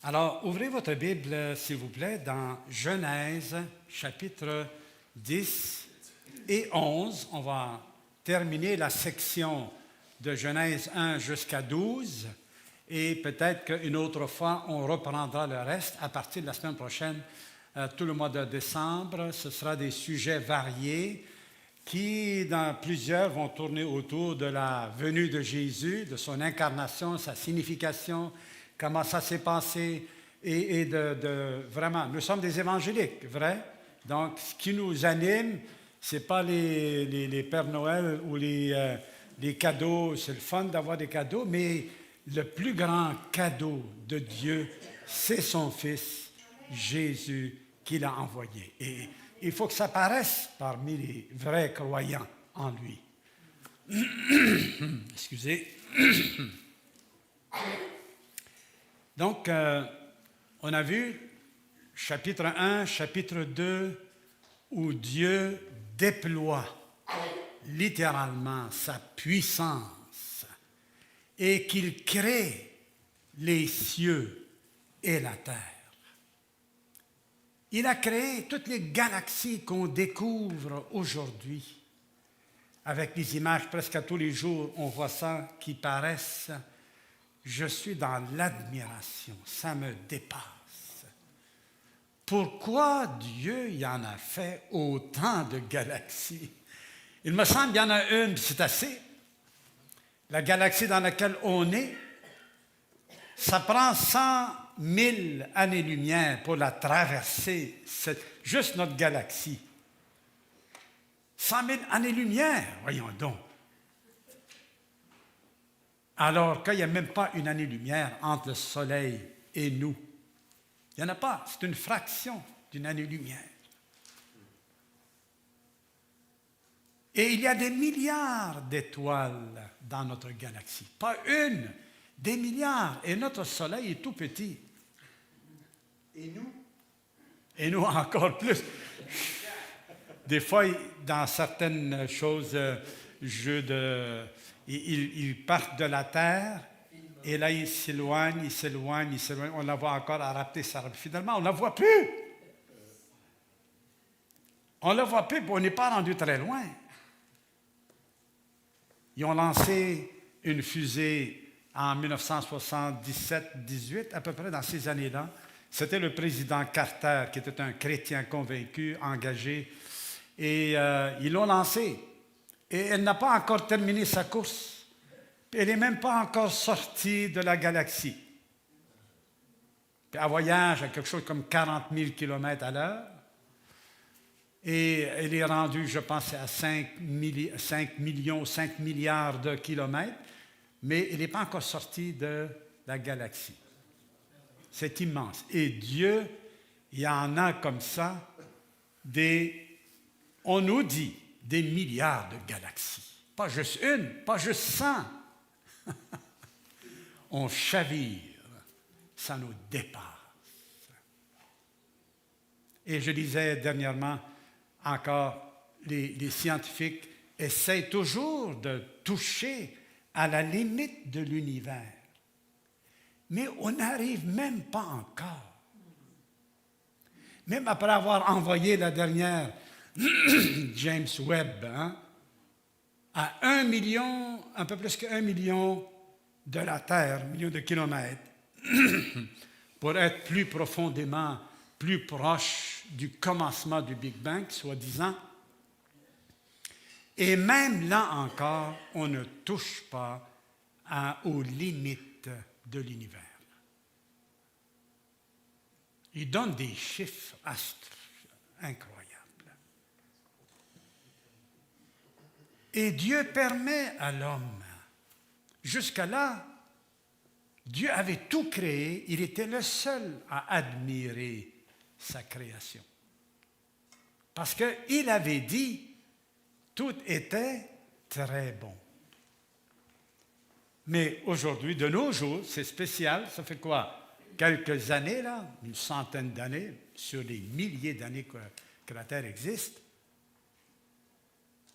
Alors, ouvrez votre Bible, s'il vous plaît, dans Genèse, chapitre 10 et 11. On va terminer la section de Genèse 1 jusqu'à 12. Et peut-être qu'une autre fois, on reprendra le reste à partir de la semaine prochaine. Tout le mois de décembre, ce sera des sujets variés qui, dans plusieurs, vont tourner autour de la venue de Jésus, de son incarnation, sa signification, comment ça s'est passé, et vraiment, nous sommes des évangéliques, vrai? Donc, ce qui nous anime, ce n'est pas les Pères Noël ou les cadeaux, c'est le fun d'avoir des cadeaux, mais le plus grand cadeau de Dieu, c'est son Fils, Jésus, qu'il a envoyé. Et il faut que ça paraisse parmi les vrais croyants en lui. Excusez. Donc, on a vu chapitre 1, chapitre 2, où Dieu déploie littéralement sa puissance et qu'il crée les cieux et la terre. Il a créé toutes les galaxies qu'on découvre aujourd'hui. Avec les images presque à tous les jours, on voit ça qui paraissent. Je suis dans l'admiration, ça me dépasse. Pourquoi Dieu y en a fait autant de galaxies? Il me semble qu'il y en a une, c'est assez. La galaxie dans laquelle on est, ça prend 100 000 années-lumière pour la traverser, juste notre galaxie. 100 000 années-lumière, voyons donc. Alors qu'il n'y a même pas une année-lumière entre le Soleil et nous. Il n'y en a pas, c'est une fraction d'une année-lumière. Et il y a des milliards d'étoiles dans notre galaxie. Pas une, des milliards. Et notre Soleil est tout petit. Et nous? Et nous encore plus. Des fois, dans certaines choses, ils partent de la Terre, et là, ils s'éloignent. On la voit encore à rapter, ça rapte. Finalement, on ne la voit plus. On ne la voit plus, on n'est pas rendu très loin. Ils ont lancé une fusée en 1977-18, à peu près dans ces années-là. C'était le président Carter, qui était un chrétien convaincu, engagé, et ils l'ont lancée. Et elle n'a pas encore terminé sa course. Elle n'est même pas encore sortie de la galaxie. Puis elle voyage à quelque chose comme 40 000 km à l'heure. Et elle est rendue, je pense, à 5 milliards de kilomètres. Mais elle n'est pas encore sortie de la galaxie. C'est immense. Et Dieu, il y en a comme ça, on nous dit, des milliards de galaxies. Pas juste une, pas juste 100. On chavire, ça nous dépasse. Et je disais dernièrement, encore, les scientifiques essaient toujours de toucher à la limite de l'univers. Mais on n'arrive même pas encore. Même après avoir envoyé la dernière James Webb, à 1 million, un peu plus qu'1 million de la Terre, millions de kilomètres, pour être plus profondément, plus proche du commencement du Big Bang, soi-disant. Et même là encore, on ne touche pas aux limites de l'univers. Il donne des chiffres incroyables. Et Dieu permet à l'homme. Jusqu'à là, Dieu avait tout créé. Il était le seul à admirer sa création. Parce qu'il avait dit, tout était très bon. Mais aujourd'hui, de nos jours, c'est spécial. Ça fait quoi? Quelques années, là, une centaine d'années, sur les milliers d'années que la Terre existe,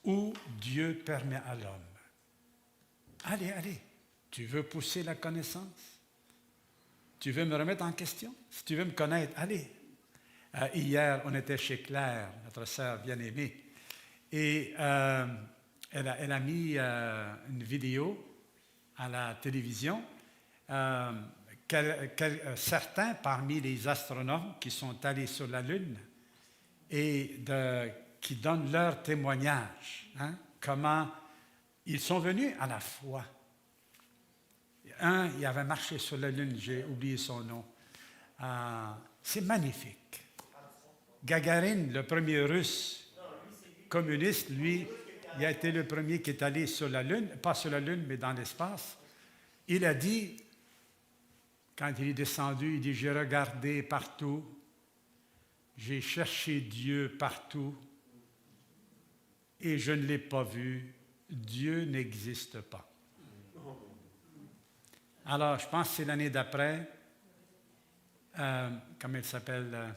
où Dieu permet à l'homme. Allez, tu veux pousser la connaissance? Tu veux me remettre en question? Si tu veux me connaître, allez. Hier, on était chez Claire, notre sœur bien-aimée, et elle a mis une vidéo à la télévision. Certains parmi les astronomes qui sont allés sur la Lune et qui donnent leur témoignage, hein, comment ils sont venus à la foi. Un, il avait marché sur la Lune, j'ai oublié son nom. C'est magnifique. Gagarin, le premier russe communiste, lui, il a été le premier qui est allé sur la Lune, pas sur la Lune, mais dans l'espace. Il a dit, quand il est descendu, il dit, j'ai regardé partout, j'ai cherché Dieu partout, et je ne l'ai pas vu. Dieu n'existe pas. Alors, je pense que c'est l'année d'après, comment il s'appelle,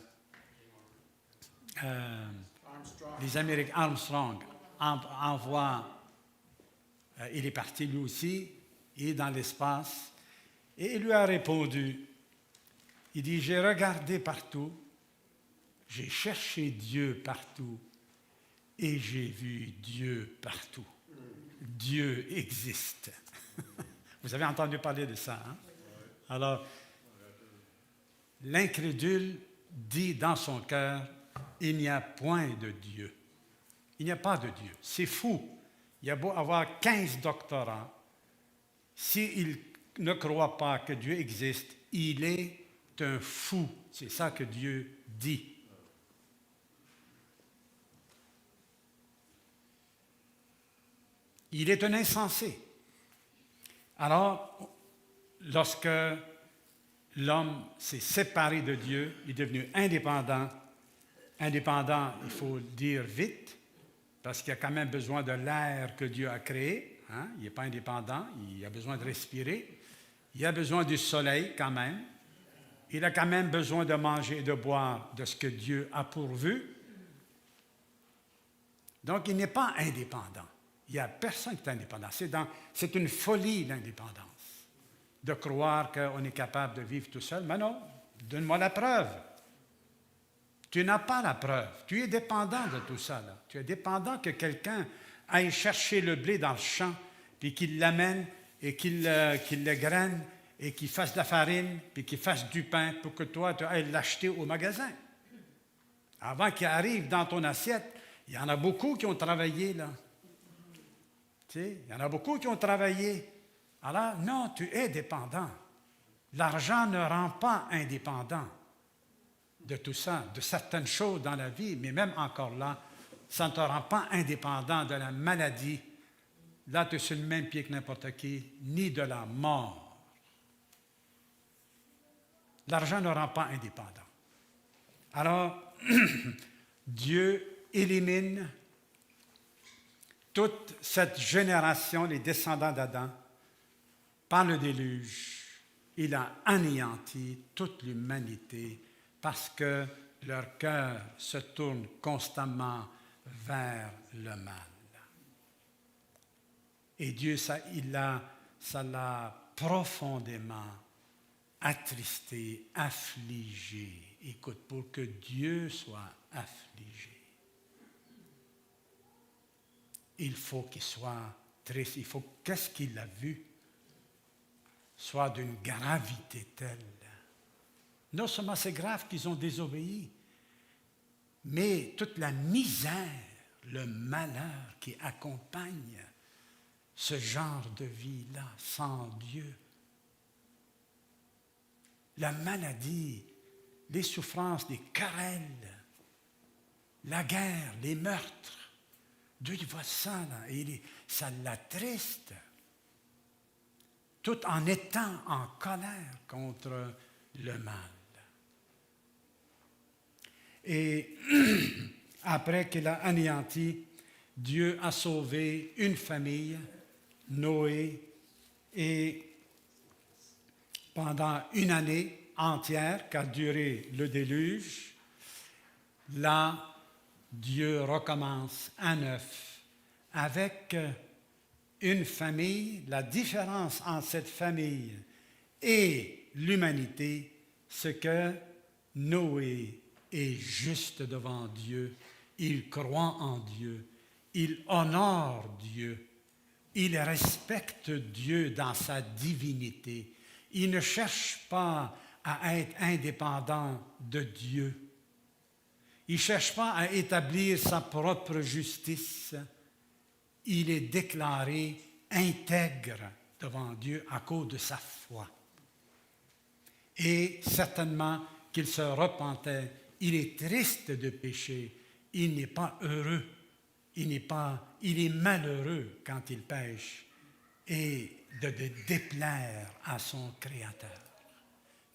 les Américains, Armstrong, envoie, il est parti lui aussi, il est dans l'espace, et il lui a répondu, il dit, j'ai regardé partout, j'ai cherché Dieu partout, et j'ai vu Dieu partout. Dieu existe. Vous avez entendu parler de ça, hein? Alors, l'incrédule dit dans son cœur, il n'y a point de Dieu. Il n'y a pas de Dieu. C'est fou. Il a beau avoir 15 doctorats. S'il ne croit pas que Dieu existe, il est un fou. C'est ça que Dieu dit. Il est un insensé. Alors, lorsque l'homme s'est séparé de Dieu, il est devenu indépendant. Indépendant, il faut le dire vite, parce qu'il a quand même besoin de l'air que Dieu a créé. Hein? Il n'est pas indépendant, il a besoin de respirer. Il a besoin du soleil quand même. Il a quand même besoin de manger et de boire de ce que Dieu a pourvu. Donc, il n'est pas indépendant. Il n'y a personne qui est indépendant. C'est une folie, l'indépendance, de croire qu'on est capable de vivre tout seul. Mais non, donne-moi la preuve. Tu n'as pas la preuve. Tu es dépendant de tout ça, là. Tu es dépendant que quelqu'un aille chercher le blé dans le champ, puis qu'il l'amène et qu'il le graine et qu'il fasse de la farine, puis qu'il fasse du pain pour que toi, tu ailles l'acheter au magasin. Avant qu'il arrive dans ton assiette, il y en a beaucoup qui ont travaillé, là. Tu sais, il y en a beaucoup qui ont travaillé. Alors, non, tu es dépendant. L'argent ne rend pas indépendant de tout ça, de certaines choses dans la vie, mais même encore là, ça ne te rend pas indépendant de la maladie. Là, tu es sur le même pied que n'importe qui, ni de la mort. L'argent ne rend pas indépendant. Alors, Dieu élimine toute cette génération, les descendants d'Adam, par le déluge. Il a anéanti toute l'humanité parce que leur cœur se tourne constamment vers le mal. Et Dieu, ça l'a profondément attristé, affligé. Écoute, pour que Dieu soit affligé, il faut qu'il soit triste. Il faut qu'est-ce qu'il a vu soit d'une gravité telle. Non seulement c'est grave qu'ils ont désobéi, mais toute la misère, le malheur qui accompagne ce genre de vie-là sans Dieu. La maladie, les souffrances, les querelles, la guerre, les meurtres. Dieu il voit ça, là, et ça l'attriste. Tout en étant en colère contre le mal. Et après qu'il a anéanti, Dieu a sauvé une famille, Noé, et pendant une année entière qu'a duré le déluge, là, Dieu recommence à neuf avec une famille. La différence entre cette famille et l'humanité, c'est que Noé est juste devant Dieu, il croit en Dieu, il honore Dieu, il respecte Dieu dans sa divinité, il ne cherche pas à être indépendant de Dieu. Il ne cherche pas à établir sa propre justice. Il est déclaré intègre devant Dieu à cause de sa foi. Et certainement qu'il se repentait. Il est triste de pécher. Il n'est pas heureux. Il est malheureux quand il pêche et de déplaire à son Créateur.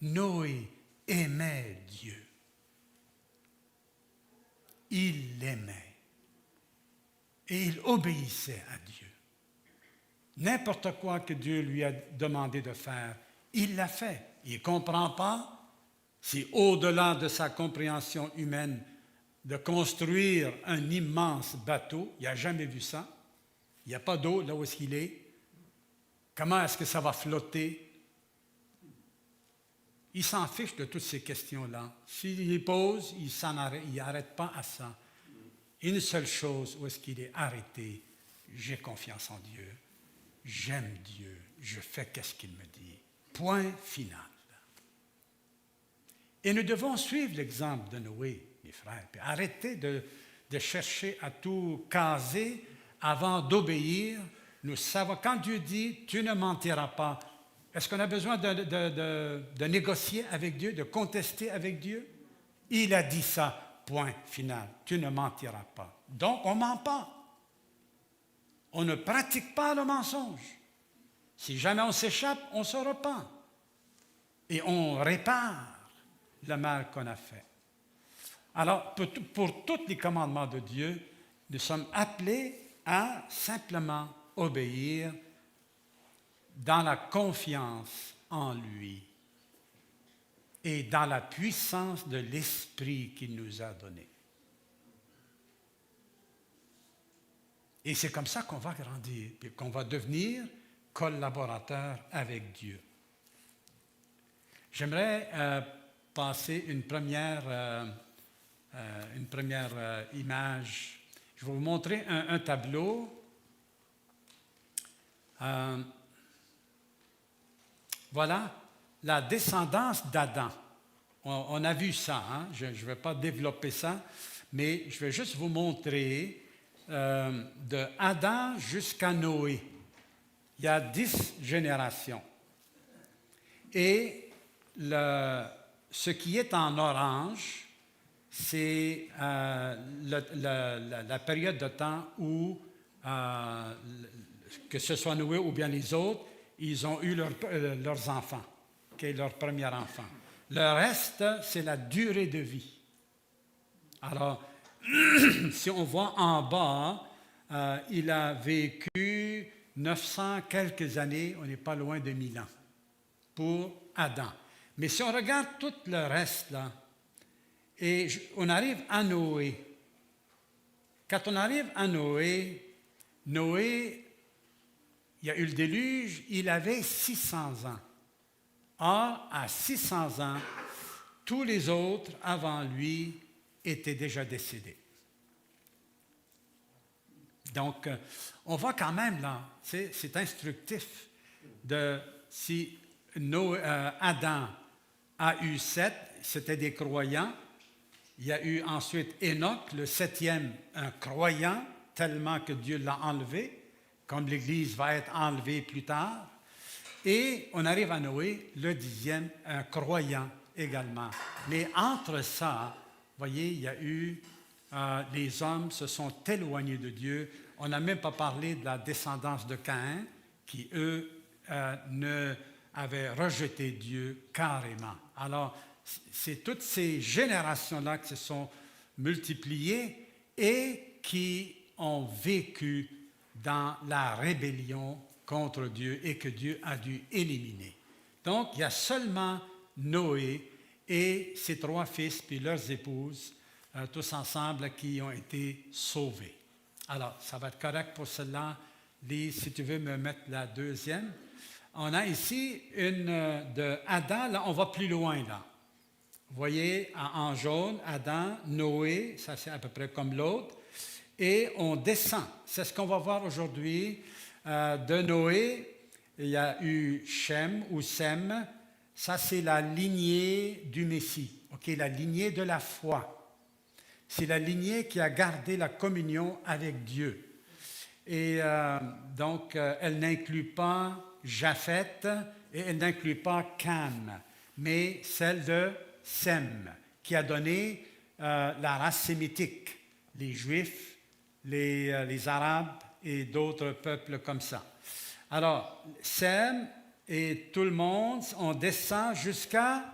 Noé aimait Dieu. Il l'aimait et il obéissait à Dieu. N'importe quoi que Dieu lui a demandé de faire, il l'a fait. Il ne comprend pas, c'est au-delà de sa compréhension humaine de construire un immense bateau. Il n'a jamais vu ça. Il n'y a pas d'eau là où il est. Comment est-ce que ça va flotter? Il s'en fiche de toutes ces questions-là. S'il les pose, il n'arrête pas à ça. Une seule chose où est-ce qu'il est arrêté, j'ai confiance en Dieu, j'aime Dieu, je fais qu'est-ce qu'il me dit. Point final. Et nous devons suivre l'exemple de Noé, mes frères, puis arrêter de chercher à tout caser avant d'obéir. Nous savons, quand Dieu dit « tu ne mentiras pas », est-ce qu'on a besoin de négocier avec Dieu, de contester avec Dieu? Il a dit ça, point final. Tu ne mentiras pas. Donc, on ne ment pas. On ne pratique pas le mensonge. Si jamais on s'échappe, on se repent. Et on répare le mal qu'on a fait. Alors, pour tous les commandements de Dieu, nous sommes appelés à simplement obéir dans la confiance en lui et dans la puissance de l'Esprit qu'il nous a donné. Et c'est comme ça qu'on va grandir et qu'on va devenir collaborateur avec Dieu. J'aimerais passer une première image. Je vais vous montrer un tableau. Voilà la descendance d'Adam. On a vu ça, hein? Je ne vais pas développer ça, mais je vais juste vous montrer de Adam jusqu'à Noé. Il y a 10 générations. Et ce qui est en orange, c'est la période de temps où, que ce soit Noé ou bien les autres, ils ont eu leurs enfants, leur premier enfant. Le reste, c'est la durée de vie. Alors, si on voit en bas, il a vécu 900 quelques années, on n'est pas loin de 1000 ans, pour Adam. Mais si on regarde tout le reste, là, et on arrive à Noé. Quand on arrive à Noé, il y a eu le déluge, il avait 600 ans. Or, à 600 ans, tous les autres avant lui étaient déjà décédés. Donc, on voit quand même là, c'est instructif de si Adam a eu 7, c'était des croyants. Il y a eu ensuite Enoch, le 7e, un croyant, tellement que Dieu l'a enlevé, comme l'Église va être enlevée plus tard. Et on arrive à Noé, le 10e, un croyant également. Mais entre ça, vous voyez, il y a eu, les hommes se sont éloignés de Dieu. On n'a même pas parlé de la descendance de Caïn, qui, eux, avaient rejeté Dieu carrément. Alors, c'est toutes ces générations-là qui se sont multipliées et qui ont vécu dans la rébellion contre Dieu et que Dieu a dû éliminer. Donc, il y a seulement Noé et ses 3 fils puis leurs épouses, tous ensemble, qui ont été sauvés. Alors, ça va être correct pour cela. Lise, si tu veux me mettre la deuxième. on a ici une de Adam, là, on va plus loin, là. Vous voyez, en jaune, Adam, Noé, ça c'est à peu près comme l'autre, et on descend. C'est ce qu'on va voir aujourd'hui. De Noé, il y a eu Shem ou Sem, ça c'est la lignée du Messie, okay? La lignée de la foi. C'est la lignée qui a gardé la communion avec Dieu. Et donc, elle n'inclut pas Japheth et elle n'inclut pas Cam, mais celle de Sem, qui a donné la race sémitique, les Juifs, les Arabes et d'autres peuples comme ça. Alors, Sem et tout le monde, on descend jusqu'à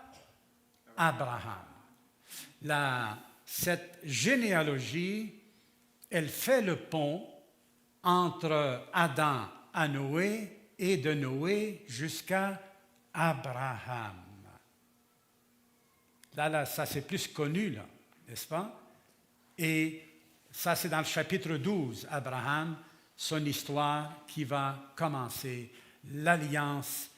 Abraham. Cette généalogie, elle fait le pont entre Adam à Noé et de Noé jusqu'à Abraham. Là, ça c'est plus connu, là, n'est-ce pas? Et ça, c'est dans le chapitre 12, Abraham, son histoire qui va commencer, l'alliance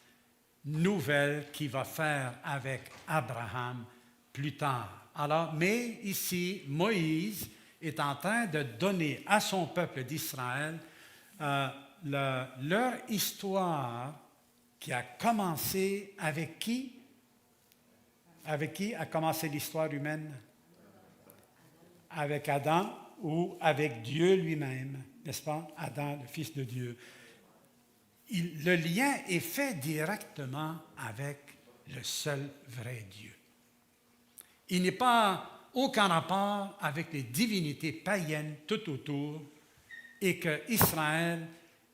nouvelle qu'il va faire avec Abraham plus tard. Alors, mais ici, Moïse est en train de donner à son peuple d'Israël leur histoire qui a commencé avec qui? Avec qui a commencé l'histoire humaine? Avec Adam ou avec Dieu lui-même, n'est-ce pas? Adam, le Fils de Dieu. Le lien est fait directement avec le seul vrai Dieu. Il n'est pas aucun rapport avec les divinités païennes tout autour et que Israël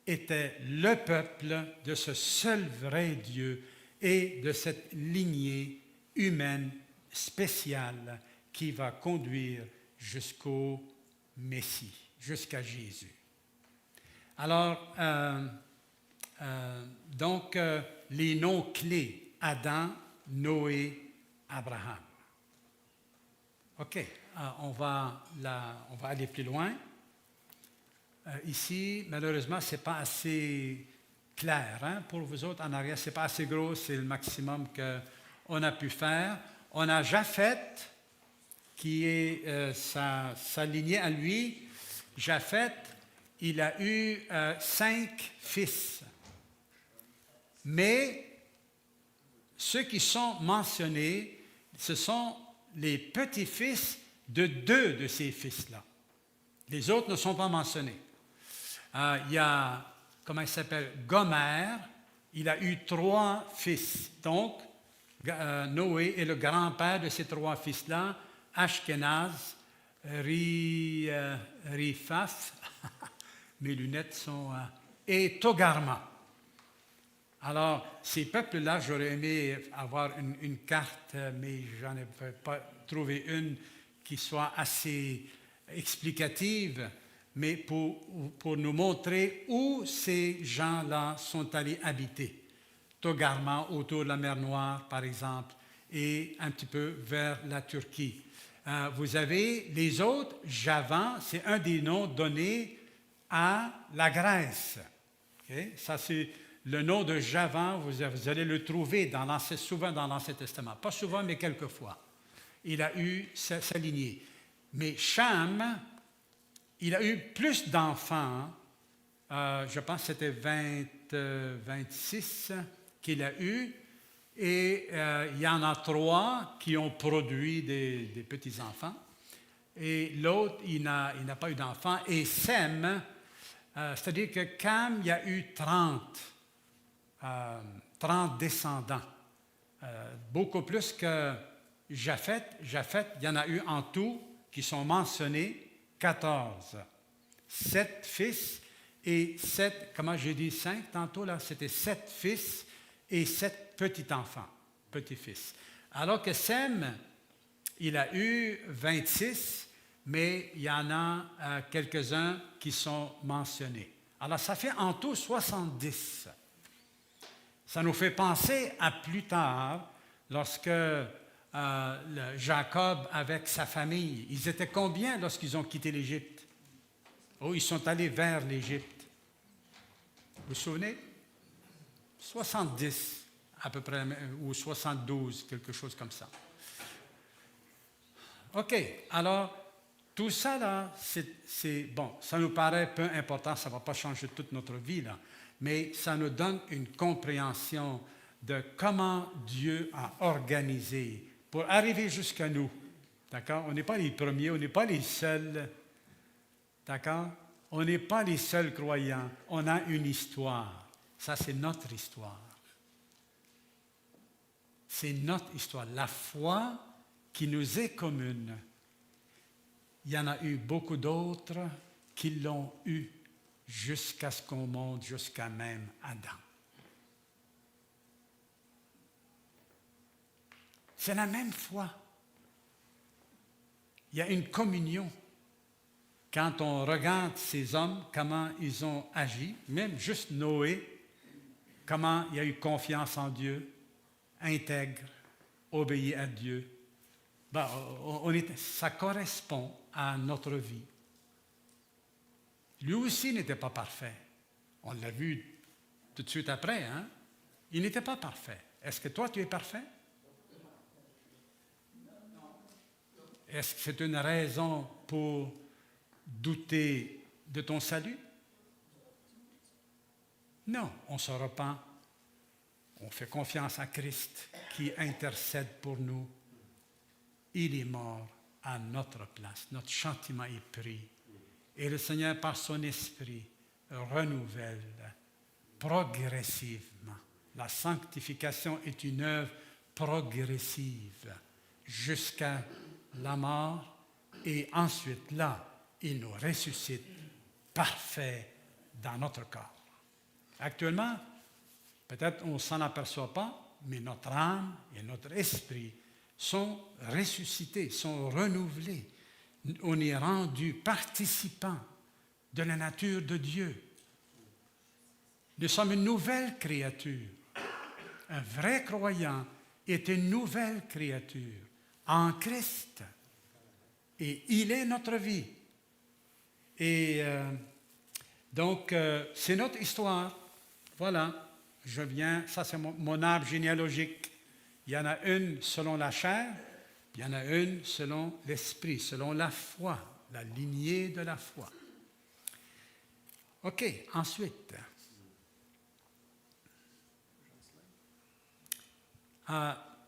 était le peuple de ce seul vrai Dieu et de cette lignée humaine spéciale qui va conduire jusqu'au Messie, jusqu'à Jésus. Alors, donc, les noms clés, Adam, Noé, Abraham. OK, on va aller plus loin. Ici, malheureusement, ce n'est pas assez clair. Hein? Pour vous autres, en arrière, ce n'est pas assez gros, c'est le maximum qu'on a pu faire. On a Japheth, qui est sa lignée à lui. Japheth, il a eu 5 fils. Mais ceux qui sont mentionnés, ce sont les petits-fils de 2 de ces fils-là. Les autres ne sont pas mentionnés. Il y a, comment il s'appelle, Gomer, il a eu 3 fils. Donc, Noé est le grand-père de ces 3 fils-là, Ashkenaz, Rifaf, mes lunettes sont... et Togarma. Alors, ces peuples-là, j'aurais aimé avoir une carte, mais je n'en ai pas trouvé une qui soit assez explicative, mais pour nous montrer où ces gens-là sont allés habiter. Togarma, autour de la mer Noire, par exemple, et un petit peu vers la Turquie. Vous avez les autres, Javan, c'est un des noms donnés à la Grèce. Okay? Ça, c'est le nom de Javan, vous allez le trouver souvent dans l'Ancien Testament. Pas souvent, mais quelquefois. Il a eu sa lignée. Mais Cham, il a eu plus d'enfants, je pense que c'était 26 qu'il a eu, et il y en a 3 qui ont produit des petits-enfants, et l'autre, il n'a pas eu d'enfants. Et Sem, c'est-à-dire que Cam, il y a eu 30 descendants, beaucoup plus que Japheth. Japheth, il y en a eu en tout, qui sont mentionnés, 14. 7 fils et 7, comment j'ai dit 5 tantôt, là, c'était 7 fils et 7 petits-enfants, petits-fils. Alors que Sem, il a eu 26, mais il y en a quelques-uns qui sont mentionnés. Alors, ça fait en tout 70. Ça nous fait penser à plus tard, lorsque Jacob avec sa famille, ils étaient combien lorsqu'ils ont quitté l'Égypte? Oh, ils sont allés vers l'Égypte. Vous vous souvenez? 70 à peu près, ou 72, quelque chose comme ça. OK, alors, tout ça, là, c'est bon, ça nous paraît peu important, ça ne va pas changer toute notre vie, là, mais ça nous donne une compréhension de comment Dieu a organisé pour arriver jusqu'à nous. D'accord? On n'est pas les premiers, on n'est pas les seuls. D'accord? On n'est pas les seuls croyants. On a une histoire. Ça, c'est notre histoire. C'est notre histoire. La foi qui nous est commune. Il y en a eu beaucoup d'autres qui l'ont eu jusqu'à ce qu'on monte jusqu'à même Adam. C'est la même foi. Il y a une communion. Quand on regarde ces hommes, comment ils ont agi, même juste Noé, comment il a eu confiance en Dieu, intègre, obéit à Dieu. Ben, ça correspond à notre vie. Lui aussi n'était pas parfait. On l'a vu tout de suite après, hein? Il n'était pas parfait. Est-ce que toi, tu es parfait? Est-ce que c'est une raison pour douter de ton salut? Non, on se repent. On fait confiance à Christ qui intercède pour nous. Il est mort à notre place. Notre châtiment est pris. Et le Seigneur, par son esprit, renouvelle progressivement. La sanctification est une œuvre progressive jusqu'à la mort. Et ensuite, là, il nous ressuscite parfait dans notre corps. Actuellement, peut-être on ne s'en aperçoit pas, mais notre âme et notre esprit sont ressuscités, sont renouvelés. On est rendu participant de la nature de Dieu. Nous sommes une nouvelle créature. Un vrai croyant est une nouvelle créature en Christ. Et il est notre vie. Et donc, c'est notre histoire. Voilà, je viens, ça c'est mon arbre généalogique. Il y en a une selon la chair, il y en a une selon l'esprit, selon la foi, la lignée de la foi. OK, ensuite.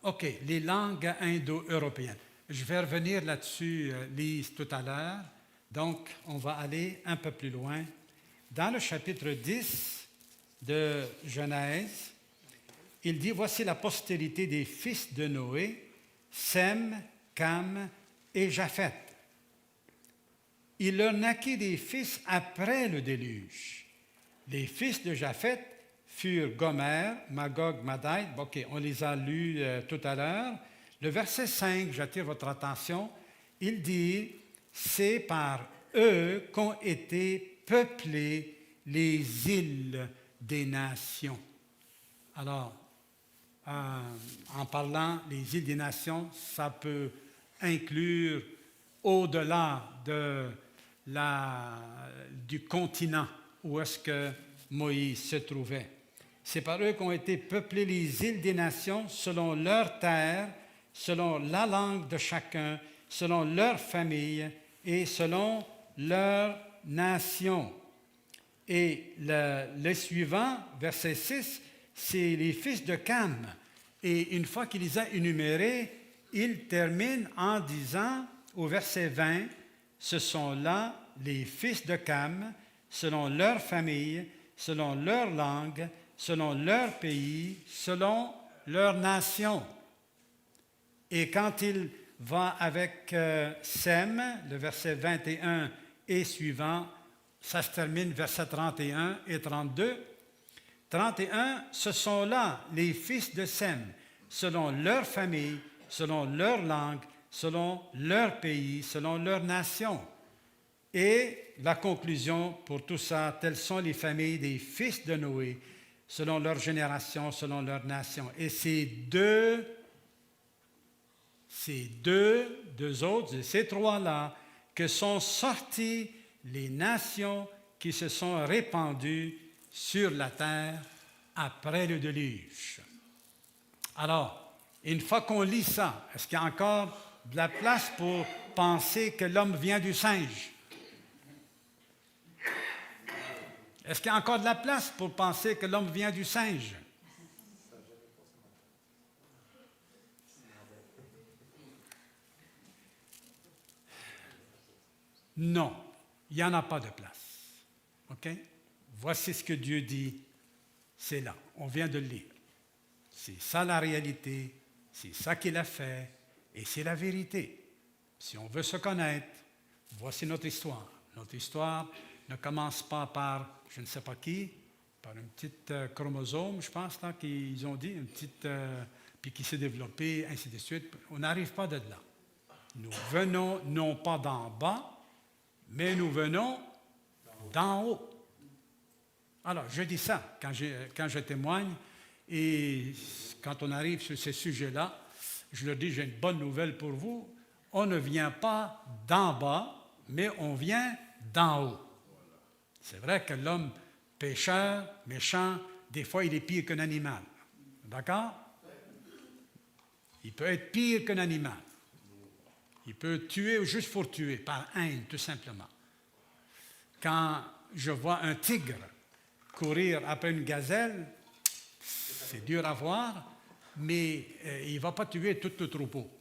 OK, les langues indo-européennes. Je vais revenir là-dessus, Lise, tout à l'heure. Donc, on va aller un peu plus loin. Dans le chapitre 10 de Genèse, il dit, voici la postérité des fils de Noé, Sem, Cam et Japheth. Il leur naquit des fils après le déluge. Les fils de Japheth furent Gomer, Magog, Madai. OK, on les a lus tout à l'heure. Le verset 5, j'attire votre attention, il dit, c'est par eux qu'ont été peuplées les îles des nations. Alors, en parlant des îles des nations, ça peut inclure au-delà du continent où est-ce que Moïse se trouvait. C'est par eux qu'ont été peuplées les îles des nations selon leur terre, selon la langue de chacun, selon leur famille et selon leur nation. Et le suivant, verset 6, c'est les fils de Cam. Et une fois qu'il les a énumérés, il termine en disant, au verset 20, ce sont là les fils de Cam, selon leur famille, selon leur langue, selon leur pays, selon leur nation. Et quand il va avec Sem, le verset 21 et suivant, ça se termine verset 31 et 32. 31, ce sont là les fils de Sem, selon leur famille, selon leur langue, selon leur pays, selon leur nation. Et la conclusion pour tout ça, telles sont les familles des fils de Noé, selon leur génération, selon leur nation. Et ces deux autres, ces trois-là, que sont sorties les nations qui se sont répandues sur la terre après le déluge. Alors, une fois qu'on lit ça, est-ce qu'il y a encore de la place pour penser que l'homme vient du singe? Est-ce qu'il y a encore de la place pour penser que l'homme vient du singe? Non, il n'y en a pas de place. OK? Voici ce que Dieu dit, c'est là, on vient de le lire. C'est ça la réalité, c'est ça qu'il a fait, et c'est la vérité. Si on veut se connaître, voici notre histoire. Notre histoire ne commence pas par je ne sais pas qui, par une petite chromosome, je pense, là, qu'ils ont dit, une petite, puis qui s'est développée, ainsi de suite. On n'arrive pas de là. Nous venons non pas d'en bas, mais nous venons d'en haut. Alors, je dis ça quand je témoigne, et quand on arrive sur ces sujets-là, je leur dis, j'ai une bonne nouvelle pour vous. On ne vient pas d'en bas, mais on vient d'en haut. C'est vrai que l'homme pécheur, méchant, des fois, il est pire qu'un animal. D'accord? Il peut être pire qu'un animal. Il peut tuer juste pour tuer, par haine, tout simplement. Quand je vois un tigre courir après une gazelle, c'est dur à voir, mais il ne va pas tuer tout le troupeau.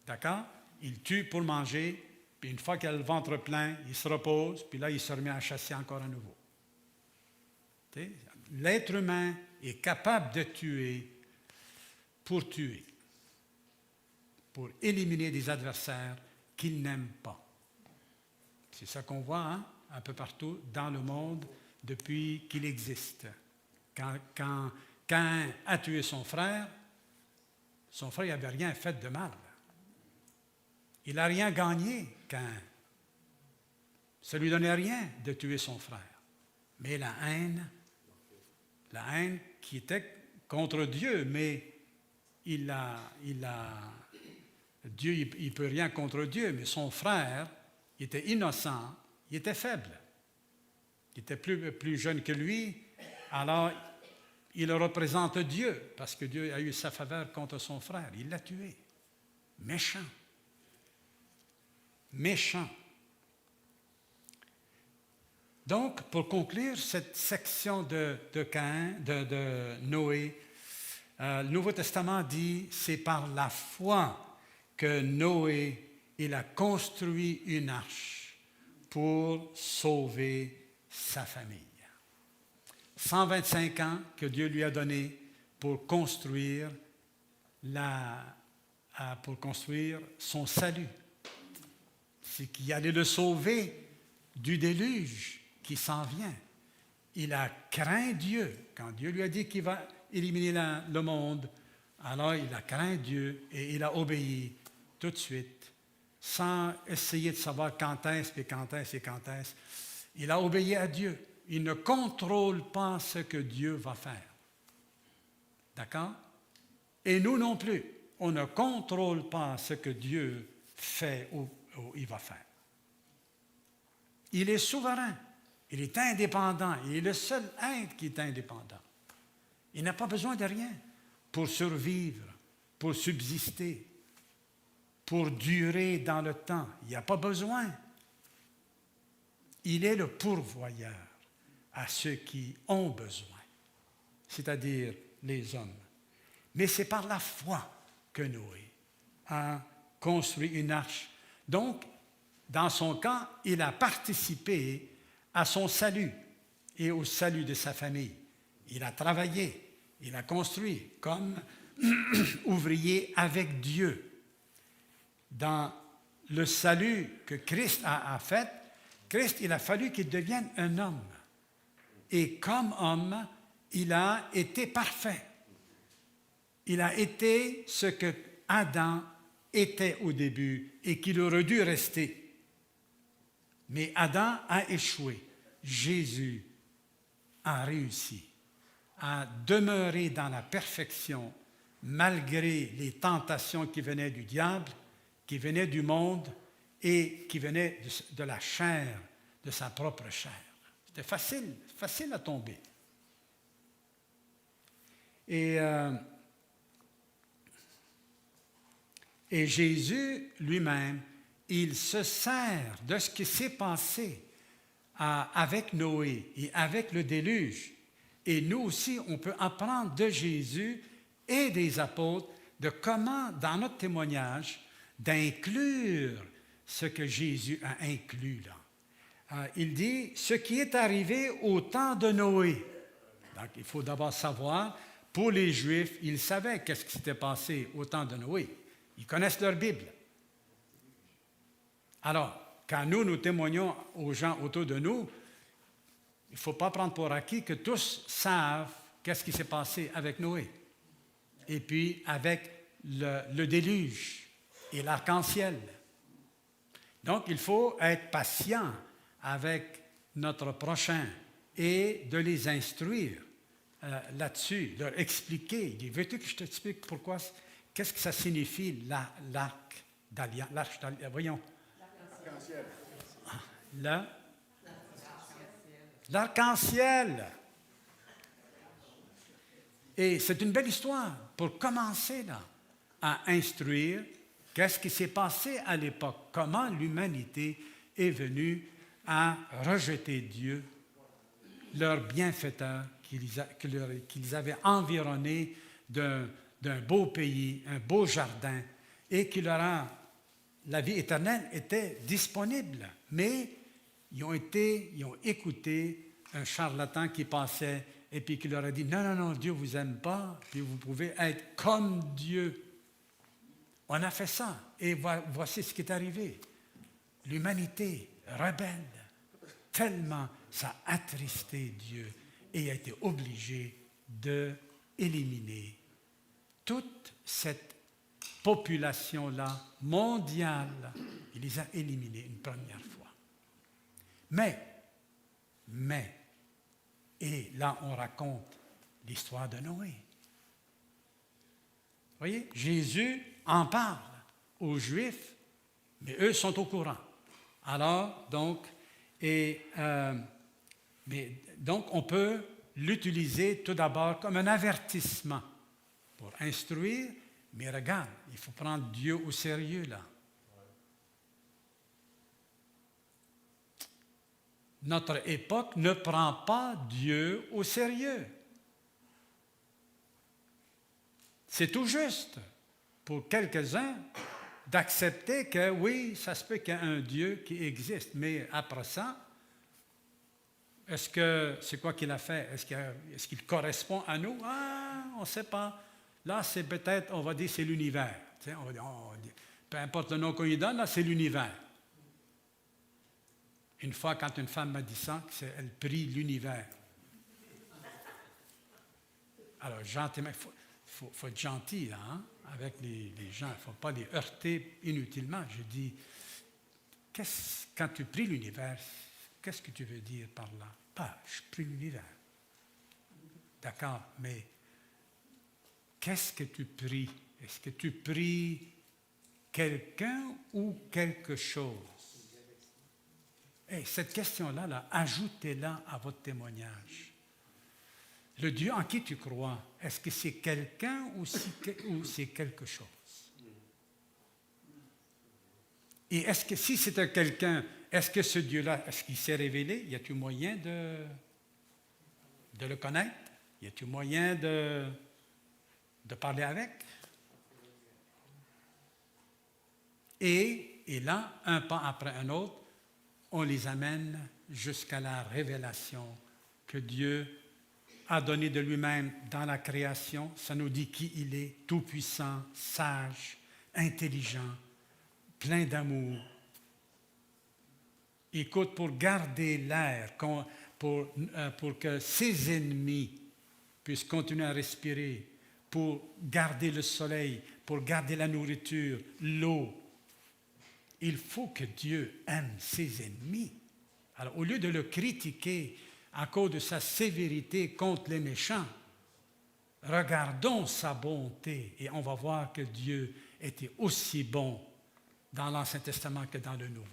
D'accord? Il tue pour manger, puis une fois qu'il a le ventre plein, il se repose, puis là, il se remet à chasser encore à nouveau. L'être humain est capable de tuer, pour éliminer des adversaires qu'il n'aime pas. C'est ça qu'on voit un peu partout dans le monde depuis qu'il existe. Quand Caïn a tué son frère n'avait rien fait de mal. Il n'a rien gagné, Caïn. Ça ne lui donnait rien de tuer son frère. Mais la haine qui était contre Dieu, mais Dieu, il ne peut rien contre Dieu, mais son frère, il était innocent, il était faible. Il était plus jeune que lui, alors il représente Dieu, parce que Dieu a eu sa faveur contre son frère. Il l'a tué. Méchant. Méchant. Donc, pour conclure cette section de Caïn, de Noé, le Nouveau Testament dit, c'est par la foi que Noé, il a construit une arche pour sauver sa famille. 125 ans que Dieu lui a donné pour construire son salut. C'est qu'il allait le sauver du déluge qui s'en vient. Il a craint Dieu. Quand Dieu lui a dit qu'il va éliminer le monde, alors il a craint Dieu et il a obéi tout de suite, sans essayer de savoir quand est-ce. Il a obéi à Dieu. Il ne contrôle pas ce que Dieu va faire. D'accord? Et nous non plus. On ne contrôle pas ce que Dieu fait ou il va faire. Il est souverain. Il est indépendant. Il est le seul être qui est indépendant. Il n'a pas besoin de rien pour survivre, pour subsister, pour durer dans le temps. Il n'y a pas besoin. Il est le pourvoyeur à ceux qui ont besoin, c'est-à-dire les hommes. Mais c'est par la foi que Noé a construit une arche. Donc, dans son cas, il a participé à son salut et au salut de sa famille. Il a travaillé, il a construit comme ouvrier avec Dieu. Dans le salut que Christ a fait, Christ, il a fallu qu'il devienne un homme. Et comme homme, il a été parfait. Il a été ce que Adam était au début et qu'il aurait dû rester. Mais Adam a échoué. Jésus a réussi à demeurer dans la perfection malgré les tentations qui venaient du diable, qui venaient du monde et qui venaient de la chair, de sa propre chair. C'était facile à tomber. Et, et Jésus lui-même, il se sert de ce qui s'est passé avec Noé et avec le déluge. Et nous aussi, on peut apprendre de Jésus et des apôtres de comment, dans notre témoignage, d'inclure ce que Jésus a inclus là. Il dit, ce qui est arrivé au temps de Noé. Donc, il faut d'abord savoir, pour les Juifs, ils savaient qu'est-ce qui s'était passé au temps de Noé. Ils connaissent leur Bible. Alors, quand nous témoignons aux gens autour de nous, il ne faut pas prendre pour acquis que tous savent qu'est-ce qui s'est passé avec Noé. Et puis avec le déluge et l'arc-en-ciel. Donc, il faut être patient avec notre prochain et de les instruire là-dessus, leur expliquer. Il dit, veux-tu que je t'explique pourquoi, qu'est-ce que ça signifie l'arc d'alliance? Voyons. L'arc-en-ciel. L'arc-en-ciel. Et c'est une belle histoire pour commencer là, à instruire qu'est-ce qui s'est passé à l'époque, comment l'humanité est venue à rejeter Dieu, leur bienfaiteur qu'ils avaient environné d'un beau pays, un beau jardin, et qui leur a, la vie éternelle était disponible, mais ils ont écouté un charlatan qui passait et puis qui leur a dit, non, Dieu ne vous aime pas, puis vous pouvez être comme Dieu. On a fait ça, et voici ce qui est arrivé. L'humanité rebelle, tellement ça a attristé Dieu, et il a été obligé d'éliminer toute cette population-là mondiale. Il les a éliminés une première fois. Mais, et là on raconte l'histoire de Noé. Vous voyez, Jésus en parle aux Juifs, mais eux sont au courant. Alors, donc, donc on peut l'utiliser tout d'abord comme un avertissement pour instruire, mais regarde, il faut prendre Dieu au sérieux là. Notre époque ne prend pas Dieu au sérieux. C'est tout juste pour quelques-uns d'accepter que oui, ça se peut qu'il y ait un Dieu qui existe, mais après ça, c'est quoi qu'il a fait? Est-ce qu'il correspond à nous? Ah, on ne sait pas. Là, c'est peut-être, on va dire, c'est l'univers. Tu sais, peu importe le nom qu'on lui donne, là, c'est l'univers. Une fois, quand une femme m'a dit ça, elle prie l'univers. Alors, gentiment, il faut être gentil là, hein, avec les gens. Il ne faut pas les heurter inutilement. Je dis, quand tu pries l'univers, qu'est-ce que tu veux dire par là? Je prie l'univers. D'accord, mais qu'est-ce que tu pries? Est-ce que tu pries quelqu'un ou quelque chose? Et cette question-là, là, ajoutez-la à votre témoignage. Le Dieu en qui tu crois, est-ce que c'est quelqu'un ou c'est quelque chose? Et est-ce que si c'est un quelqu'un, est-ce que ce Dieu-là, est-ce qu'il s'est révélé? Y a-t-il moyen de le connaître? Y a-t-il moyen de parler avec? Et là, un pas après un autre, on les amène jusqu'à la révélation que Dieu a donnée de lui-même dans la création. Ça nous dit qui il est, tout-puissant, sage, intelligent, plein d'amour. Écoute, pour garder l'air, pour que ses ennemis puissent continuer à respirer, pour garder le soleil, pour garder la nourriture, l'eau, il faut que Dieu aime ses ennemis. Alors, au lieu de le critiquer à cause de sa sévérité contre les méchants, regardons sa bonté et on va voir que Dieu était aussi bon dans l'Ancien Testament que dans le Nouveau.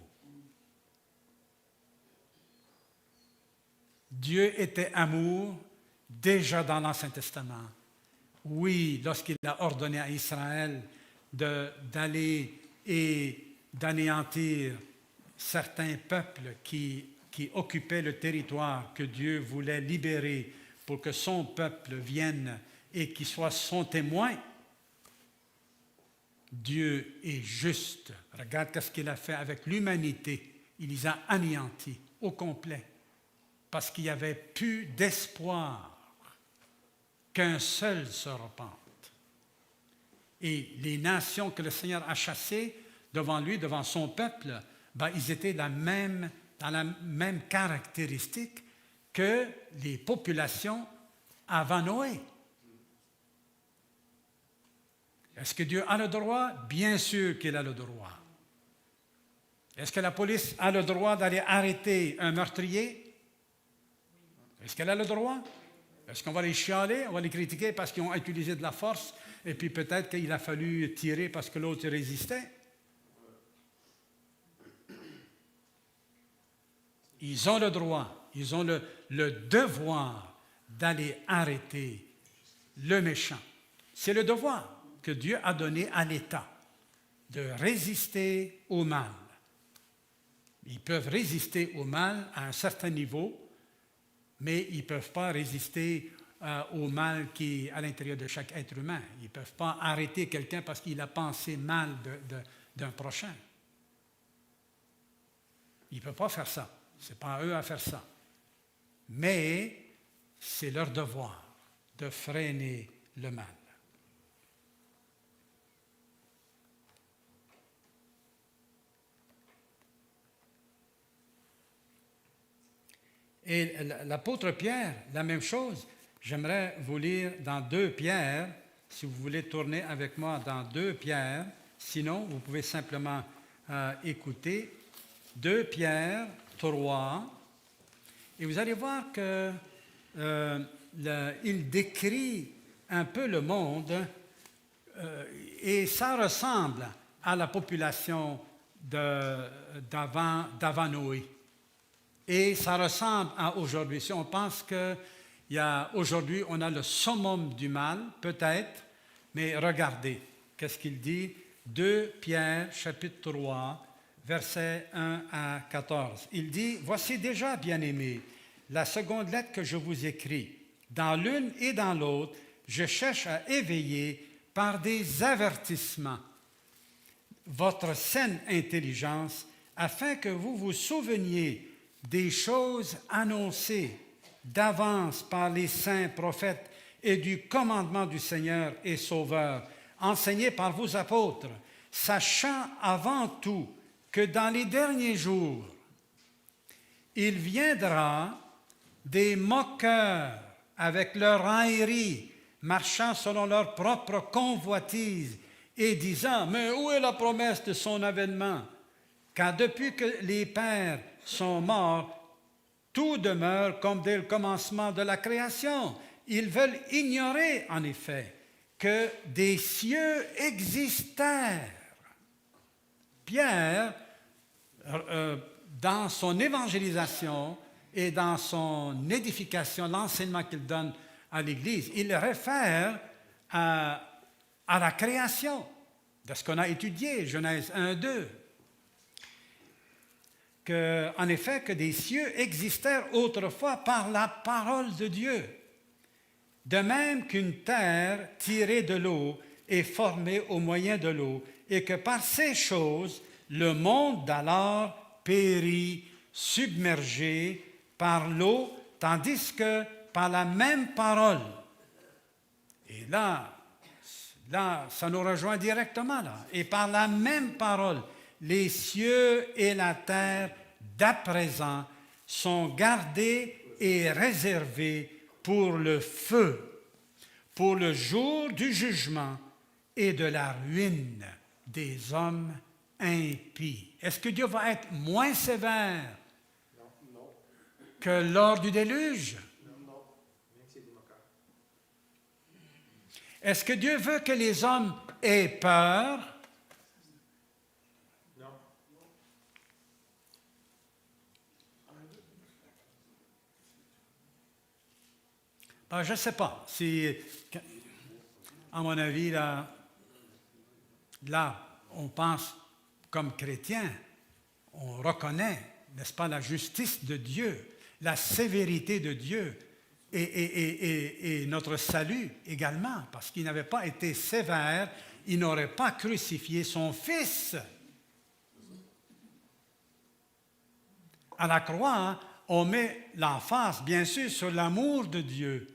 Dieu était amour déjà dans l'Ancien Testament. Oui, lorsqu'il a ordonné à Israël d'aller et d'anéantir certains peuples qui occupaient le territoire que Dieu voulait libérer pour que son peuple vienne et qu'il soit son témoin, Dieu est juste. Regarde ce qu'il a fait avec l'humanité. Il les a anéantis au complet parce qu'il n'y avait plus d'espoir qu'un seul se repente. Et les nations que le Seigneur a chassées devant lui, devant son peuple, ils étaient dans la même caractéristique que les populations avant Noé. Est-ce que Dieu a le droit? Bien sûr qu'il a le droit. Est-ce que la police a le droit d'aller arrêter un meurtrier? Est-ce qu'elle a le droit? Est-ce qu'on va les chialer? On va les critiquer parce qu'ils ont utilisé de la force et puis peut-être qu'il a fallu tirer parce que l'autre résistait? Ils ont le droit, ils ont le devoir d'aller arrêter le méchant. C'est le devoir que Dieu a donné à l'État de résister au mal. Ils peuvent résister au mal à un certain niveau, mais ils ne peuvent pas résister au mal qui est à l'intérieur de chaque être humain. Ils ne peuvent pas arrêter quelqu'un parce qu'il a pensé mal d'un prochain. Ils ne peuvent pas faire ça. Ce n'est pas à eux à faire ça. Mais c'est leur devoir de freiner le mal. Et l'apôtre Pierre, la même chose. J'aimerais vous lire dans 2 Pierre, si vous voulez tourner avec moi dans 2 Pierre. Sinon, vous pouvez simplement écouter 2 Pierre 3. Et vous allez voir qu'il décrit un peu le monde et ça ressemble à la population d'avant Noé. Et ça ressemble à aujourd'hui. Si on pense qu'aujourd'hui, on a le summum du mal, peut-être, mais regardez, qu'est-ce qu'il dit? 2 Pierre, chapitre 3, versets 1 à 14. Il dit, « Voici déjà, bien-aimés, la seconde lettre que je vous écris. Dans l'une et dans l'autre, je cherche à éveiller par des avertissements votre saine intelligence, afin que vous vous souveniez des choses annoncées d'avance par les saints prophètes et du commandement du Seigneur et Sauveur, enseigné par vos apôtres, sachant avant tout que dans les derniers jours, il viendra des moqueurs avec leur raillerie, marchant selon leur propre convoitise et disant, « Mais où est la promesse de son avènement? Car depuis que les pères sont morts, tout demeure comme dès le commencement de la création. » Ils veulent ignorer, en effet, que des cieux existèrent. Pierre, dans son évangélisation et dans son édification, l'enseignement qu'il donne à l'Église, il réfère à la création, de ce qu'on a étudié, Genèse 1, 2. En effet, que des cieux existèrent autrefois par la parole de Dieu, de même qu'une terre tirée de l'eau est formée au moyen de l'eau, et que par ces choses, le monde d'alors périt, submergé par l'eau, tandis que par la même parole, et là, ça nous rejoint directement, là, et par la même parole, les cieux et la terre d'à présent sont gardés et réservés pour le feu, pour le jour du jugement et de la ruine des hommes impies. Est-ce que Dieu va être moins sévère que lors du déluge? Est-ce que Dieu veut que les hommes aient peur? Je ne sais pas. à mon avis, là, on pense comme chrétien, on reconnaît, n'est-ce pas, la justice de Dieu, la sévérité de Dieu et notre salut également, parce qu'il n'avait pas été sévère, il n'aurait pas crucifié son Fils. À la croix, on met l'emphase, bien sûr, sur l'amour de Dieu,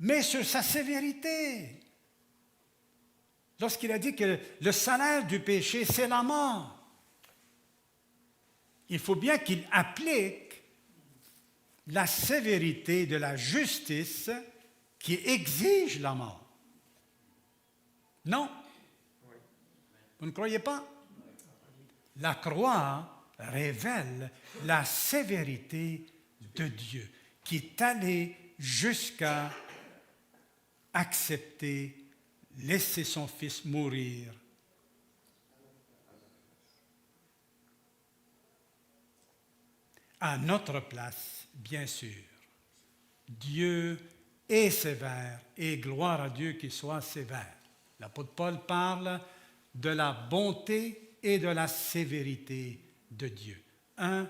mais sur sa sévérité. Lorsqu'il a dit que le salaire du péché, c'est la mort, il faut bien qu'il applique la sévérité de la justice qui exige la mort. Non? Vous ne croyez pas? La croix révèle la sévérité de Dieu qui est allé jusqu'à accepter, laisser son Fils mourir. À notre place, bien sûr. Dieu est sévère et gloire à Dieu qu'il soit sévère. L'apôtre Paul parle de la bonté et de la sévérité de Dieu.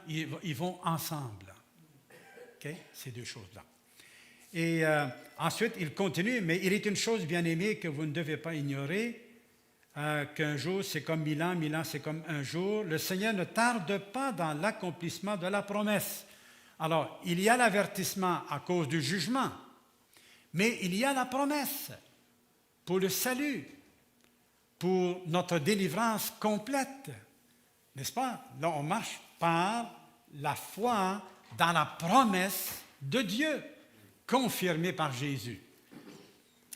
Ils vont ensemble. Okay? Ces deux choses-là. Et ensuite, il continue, mais il est une chose, bien aimée, que vous ne devez pas ignorer, qu'un jour, c'est comme 1000 ans, 1000 ans, c'est comme un jour. Le Seigneur ne tarde pas dans l'accomplissement de la promesse. Alors, il y a l'avertissement à cause du jugement, mais il y a la promesse pour le salut, pour notre délivrance complète. N'est-ce pas? Là, on marche par la foi dans la promesse de Dieu, confirmée par Jésus.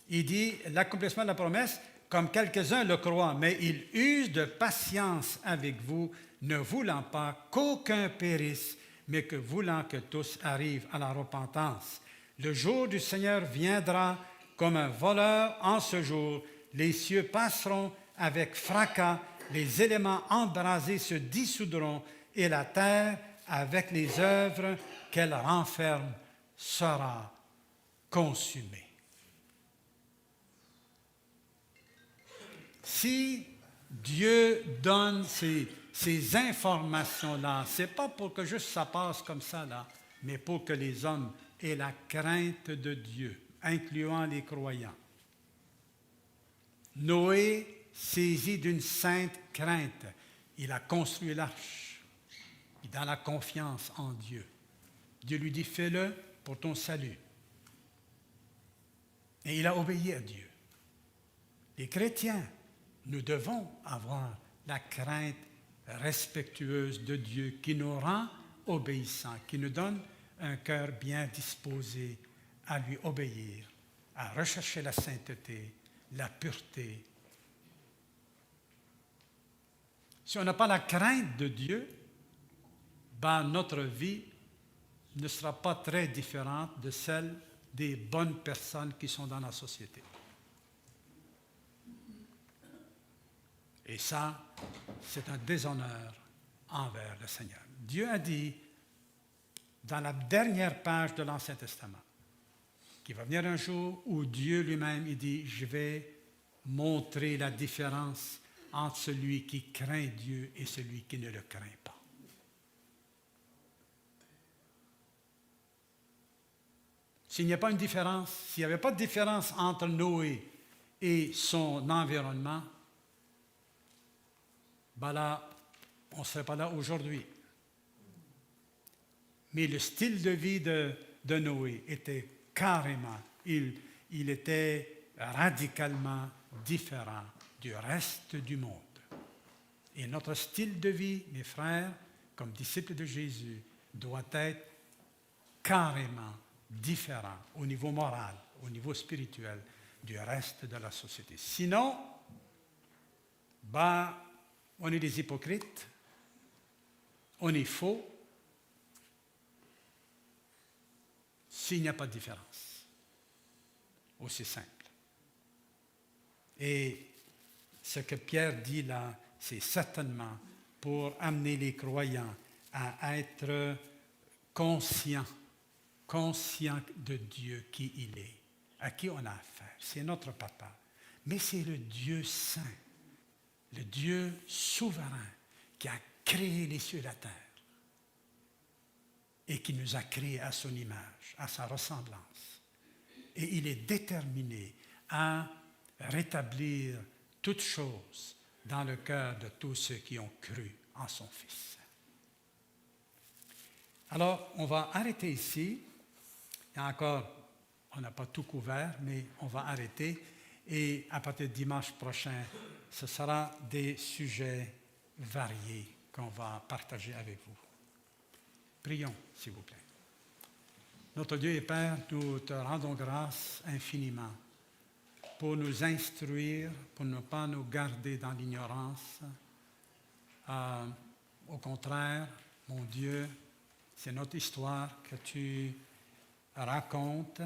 Il dit l'accomplissement de la promesse, comme quelques-uns le croient, mais il use de patience avec vous, ne voulant pas qu'aucun périsse, mais que voulant que tous arrivent à la repentance. Le jour du Seigneur viendra comme un voleur en ce jour. Les cieux passeront avec fracas, les éléments embrasés se dissoudront et la terre, avec les œuvres qu'elle renferme, sera consumée. Si Dieu donne ces informations-là, ce n'est pas pour que juste ça passe comme ça, là, mais pour que les hommes aient la crainte de Dieu, incluant les croyants. Noé, saisi d'une sainte crainte, il a construit l'arche, dans la confiance en Dieu. Dieu lui dit, fais-le pour ton salut. Et il a obéi à Dieu. Les chrétiens, nous devons avoir la crainte respectueuse de Dieu qui nous rend obéissants, qui nous donne un cœur bien disposé à lui obéir, à rechercher la sainteté, la pureté. Si on n'a pas la crainte de Dieu, notre vie ne sera pas très différente de celle des bonnes personnes qui sont dans la société. Et ça, c'est un déshonneur envers le Seigneur. Dieu a dit, dans la dernière page de l'Ancien Testament, qu'il va venir un jour où Dieu lui-même, il dit, je vais montrer la différence entre celui qui craint Dieu et celui qui ne le craint pas. S'il n'y a pas une différence, s'il n'y avait pas de différence entre Noé et son environnement, là, on ne serait pas là aujourd'hui. Mais le style de vie de Noé était carrément, il était radicalement différent du reste du monde. Et notre style de vie, mes frères, comme disciples de Jésus, doit être carrément différent au niveau moral, au niveau spirituel du reste de la société. Sinon, on est des hypocrites, on est faux, s'il n'y a pas de différence. Aussi simple. Et ce que Pierre dit là, c'est certainement pour amener les croyants à être conscients de Dieu qui il est, à qui on a affaire. C'est notre papa. Mais c'est le Dieu saint, le Dieu souverain qui a créé les cieux et la terre et qui nous a créés à son image, à sa ressemblance. Et il est déterminé à rétablir toutes choses dans le cœur de tous ceux qui ont cru en son Fils. Alors, on va arrêter ici. Il y a encore, on n'a pas tout couvert, mais on va arrêter. Et à partir de dimanche prochain, ce sera des sujets variés qu'on va partager avec vous. Prions, s'il vous plaît. Notre Dieu et Père, nous te rendons grâce infiniment pour nous instruire, pour ne pas nous garder dans l'ignorance. Au contraire, mon Dieu, c'est notre histoire que tu racontes,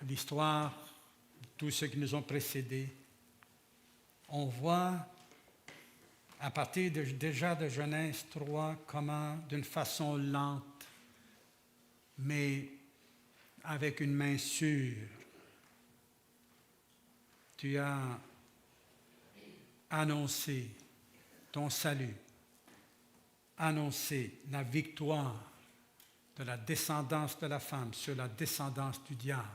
l'histoire de tous ceux qui nous ont précédés. On voit à partir déjà de Genèse 3 comment, d'une façon lente, mais avec une main sûre, tu as annoncé ton salut, annoncé la victoire de la descendance de la femme sur la descendance du diable.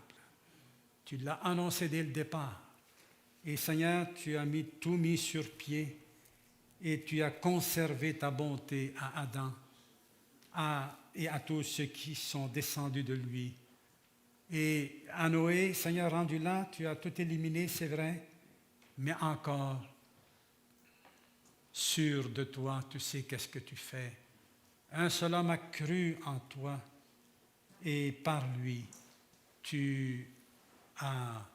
Tu l'as annoncé dès le départ. Et Seigneur, tu as tout mis sur pied et tu as conservé ta bonté à Adam et à tous ceux qui sont descendus de lui. Et à Noé, Seigneur, rendu là, tu as tout éliminé, c'est vrai, mais encore sûr de toi, tu sais qu'est-ce que tu fais. Un seul homme a cru en toi et par lui, tu as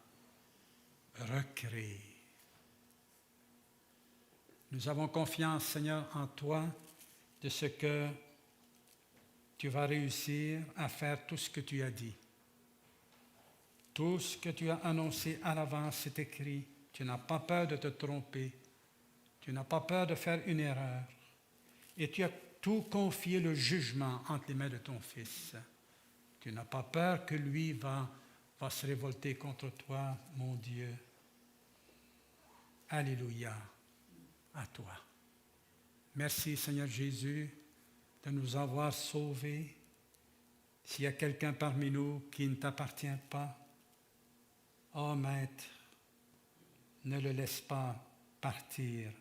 recréé. Nous avons confiance, Seigneur, en toi, de ce que tu vas réussir à faire tout ce que tu as dit. Tout ce que tu as annoncé à l'avance, c'est écrit. Tu n'as pas peur de te tromper. Tu n'as pas peur de faire une erreur. Et tu as tout confié le jugement entre les mains de ton Fils. Tu n'as pas peur que lui va se révolter contre toi, mon Dieu. Alléluia à toi. Merci, Seigneur Jésus, de nous avoir sauvés. S'il y a quelqu'un parmi nous qui ne t'appartient pas, oh Maître, ne le laisse pas partir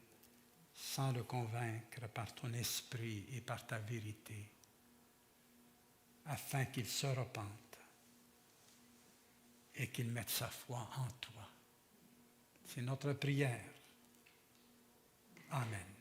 sans le convaincre par ton esprit et par ta vérité, afin qu'il se repente et qu'il mette sa foi en toi. C'est notre prière. Amen.